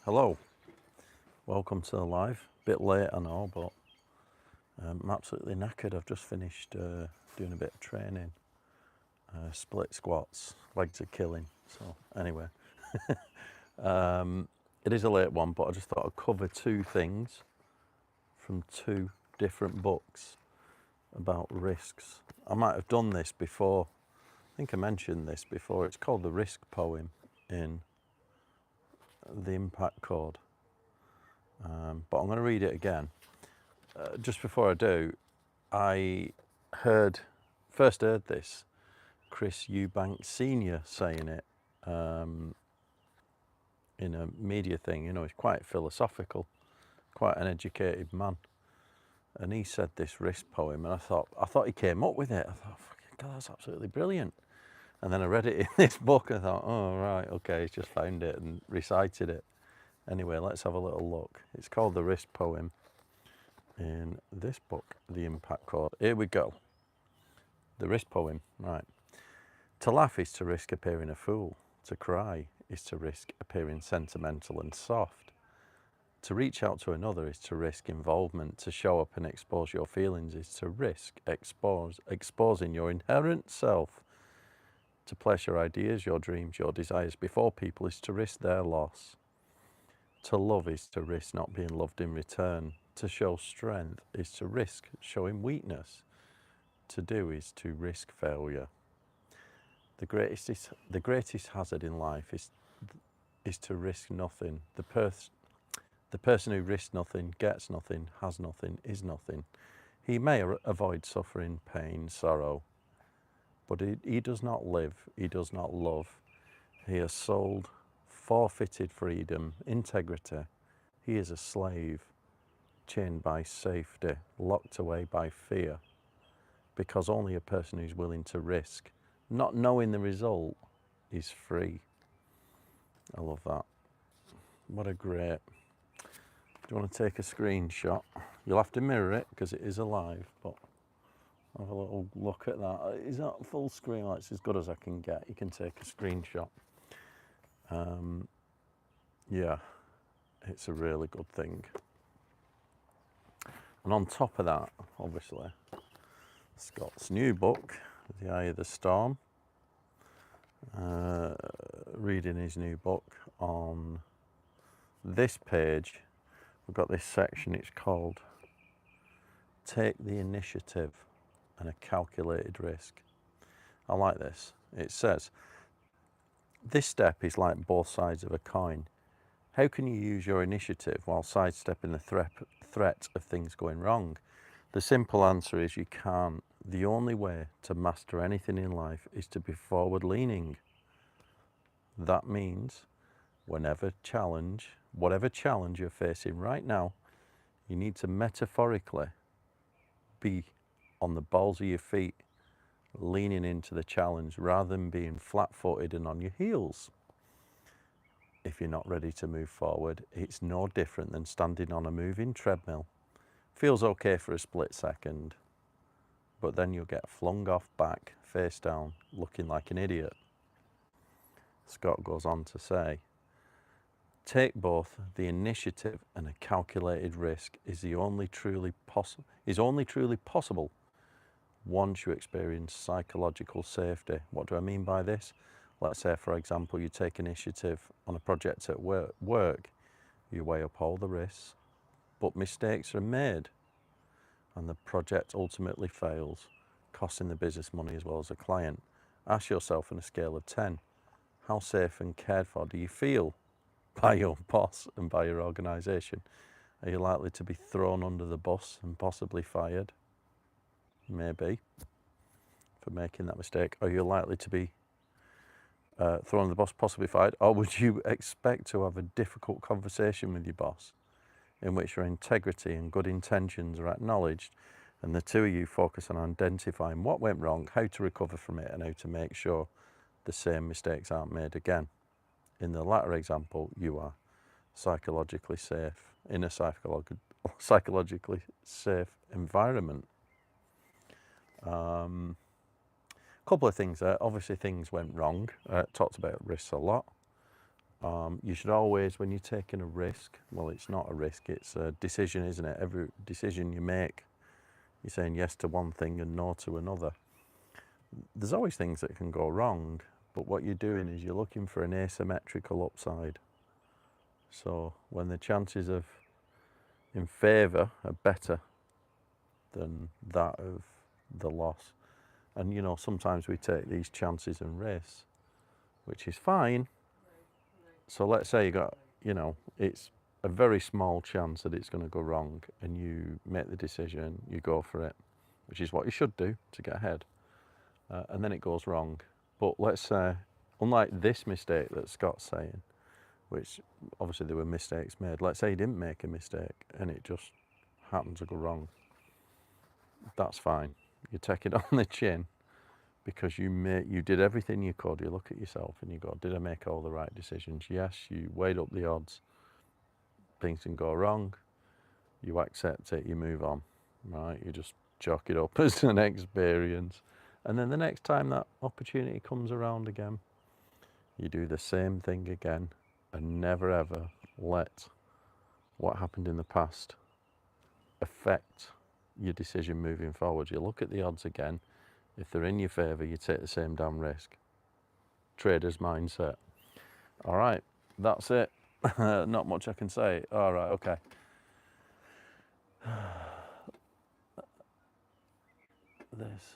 Hello, welcome to the live. Bit late, I know, but I'm absolutely knackered. I've just finished doing a bit of training, split squats, legs are killing. So anyway, it is a late one, but I just thought I'd cover two things from two different books about risks. I might have done this before. I think I mentioned this before. It's called The Risk Poem in The Impact Code, but I'm going to read it again. Just before I do, I first heard this Chris Eubank Senior saying it in a media thing. You know, he's quite philosophical, quite an educated man, and he said this risk poem, and I thought he came up with it. I thought, fucking God, that's absolutely brilliant. And then I read it in this book, and I thought, oh right, okay, he's just found it and recited it. Anyway, let's have a little look. It's called The Risk Poem in this book, The Impact Code. Here we go. The risk poem, right. To laugh is to risk appearing a fool. To cry is to risk appearing sentimental and soft. To reach out to another is to risk involvement. To show up and expose your feelings is to risk exposing your inherent self. To place your ideas, your dreams, your desires before people is to risk their loss. To love is to risk not being loved in return. To show strength is to risk showing weakness. To do is to risk failure. The greatest hazard in life is to risk nothing. The person who risks nothing, gets nothing, has nothing, is nothing. He may avoid suffering, pain, sorrow, but he does not live, he does not love. He has sold, forfeited freedom, integrity. He is a slave, chained by safety, locked away by fear, because only a person who's willing to risk, not knowing the result, is free. I love that. What a great. Do you want to take a screenshot? You'll have to mirror it because it is alive, but have a little look at that. Is that full screen? Well, it's as good as I can get. You can take a screenshot. Yeah, it's a really good thing. And on top of that, obviously, Scott's new book, The Eye of the Storm. Reading his new book. On this page, we've got this section, it's called Take the Initiative and a Calculated Risk. I like this. It says, this step is like both sides of a coin. How can you use your initiative while sidestepping the threat of things going wrong? The simple answer is you can't. The only way to master anything in life is to be forward-leaning. That means whatever challenge you're facing right now, you need to metaphorically be on the balls of your feet, leaning into the challenge rather than being flat-footed and on your heels. If you're not ready to move forward, it's no different than standing on a moving treadmill. Feels okay for a split second, but then you'll get flung off back, face down, looking like an idiot. Scott goes on to say, take both the initiative and a calculated risk is only truly possible once you experience psychological safety. What do I mean by this? Let's say, for example, you take initiative on a project at work. You weigh up all the risks, but mistakes are made, and the project ultimately fails, costing the business money as well as the client. Ask yourself on a scale of 10, how safe and cared for do you feel by your boss and by your organisation? Are you likely to be thrown under the bus and possibly fired? Maybe, for making that mistake. Are you likely to be thrown under the bus, possibly fired? Or would you expect to have a difficult conversation with your boss in which your integrity and good intentions are acknowledged, and the two of you focus on identifying what went wrong, how to recover from it, and how to make sure the same mistakes aren't made again? In the latter example, you are psychologically safe in a psychologically safe environment. A couple of things there. Obviously, things went wrong. Talked about risks a lot. You should always, when you're taking a risk, well, it's not a risk, it's a decision, isn't it? Every decision you make, you're saying yes to one thing and no to another. There's always things that can go wrong, but what you're doing is you're looking for an asymmetrical upside. So when the chances of in favour are better than that of the loss, and you know, sometimes we take these chances and risks, which is fine. So let's say you got, you know, it's a very small chance that it's going to go wrong, and you make the decision, you go for it, which is what you should do to get ahead, and then it goes wrong. But let's say, unlike this mistake that Scott's saying, which obviously there were mistakes made, let's say he didn't make a mistake and it just happened to go wrong. That's fine. You take it on the chin because you did everything you could. You look at yourself and you go, did I make all the right decisions? Yes, you weighed up the odds. Things can go wrong. You accept it, you move on, right? You just chalk it up as an experience. And then the next time that opportunity comes around again, you do the same thing again, and never ever let what happened in the past affect your decision moving forward. You look at the odds again. If they're in your favour, you take the same damn risk. Trader's mindset. All right, that's it. Not much I can say. All right, okay. This.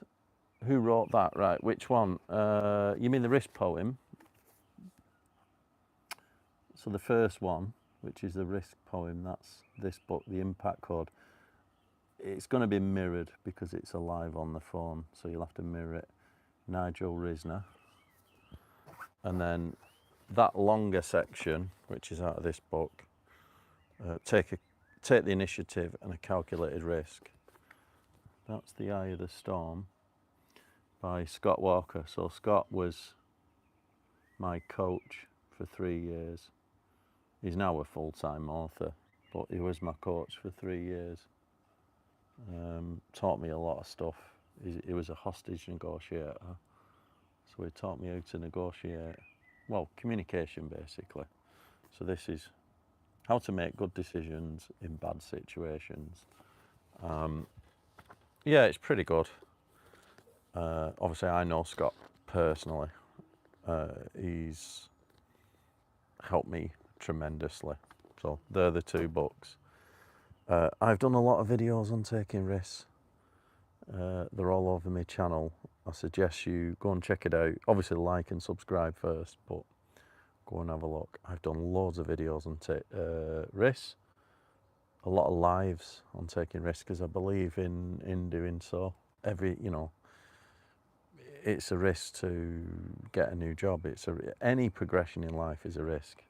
Who wrote that? Right, which one? You mean the risk poem? So the first one, which is the risk poem, that's this book, The Impact Code. It's going to be mirrored because it's alive on the phone, so you'll have to mirror it. Nigel Risner. And then that longer section, which is out of this book, take the initiative and a calculated risk. That's The Eye of the Storm by Scott Walker. So Scott was my coach for 3 years. He's now a full-time author, but he was my coach for 3 years. Taught me a lot of stuff. He was a hostage negotiator, so he taught me how to negotiate, well, communication basically. So this is how to make good decisions in bad situations. Yeah, it's pretty good. Obviously, I know Scott personally. He's helped me tremendously. So they're the two books. I've done a lot of videos on taking risks. They're all over my channel. I suggest you go and check it out. Obviously like and subscribe first, but go and have a look. I've done loads of videos on risks. A lot of lives on taking risks because I believe in doing so. It's a risk to get a new job. Any progression in life is a risk,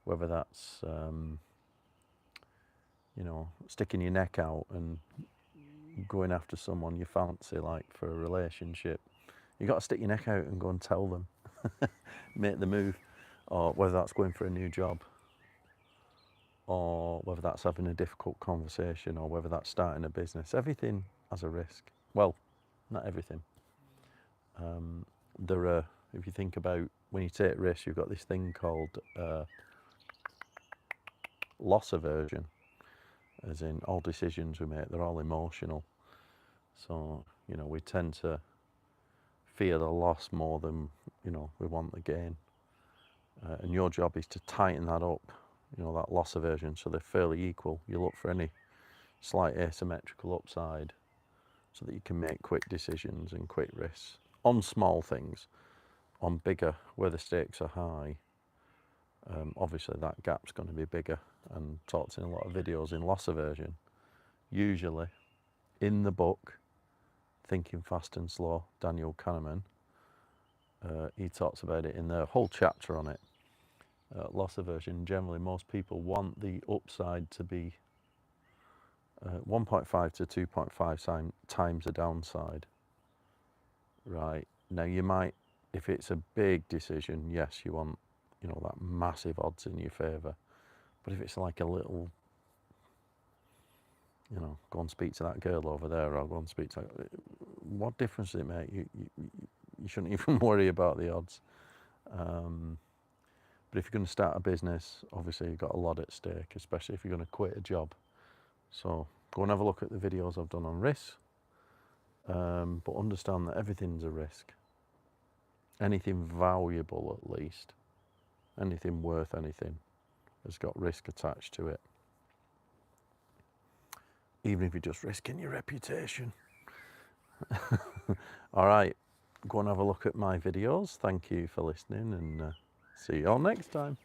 whether that's sticking your neck out and going after someone you fancy, like for a relationship. You got to stick your neck out and go and tell them, make the move, or whether that's going for a new job, or whether that's having a difficult conversation, or whether that's starting a business. Everything has a risk. Well, not everything. If you think about when you take risks, you've got this thing called loss aversion, as in all decisions we make, they're all emotional. So, we tend to fear the loss more than, we want the gain. And your job is to tighten that up, that loss aversion, so they're fairly equal. You look for any slight asymmetrical upside so that you can make quick decisions and quick risks on small things. On bigger, where the stakes are high, obviously that gap's going to be bigger, and talked in a lot of videos in loss aversion. Usually in the book Thinking Fast and Slow, Daniel Kahneman, he talks about it in the whole chapter on it. Loss aversion, generally most people want the upside to be 1.5 to 2.5 times the downside. Right, now you might, if it's a big decision, yes, you want that massive odds in your favour. But if it's like a little, go and speak to that girl over there, or go and speak to, what difference does it make? You shouldn't even worry about the odds. But if you're going to start a business, obviously you've got a lot at stake, especially if you're going to quit a job. So go and have a look at the videos I've done on risks, but understand that everything's a risk. Anything valuable, at least, anything worth anything, has got risk attached to it. Even if you're just risking your reputation. All right, go and have a look at my videos. Thank you for listening, and see you all next time.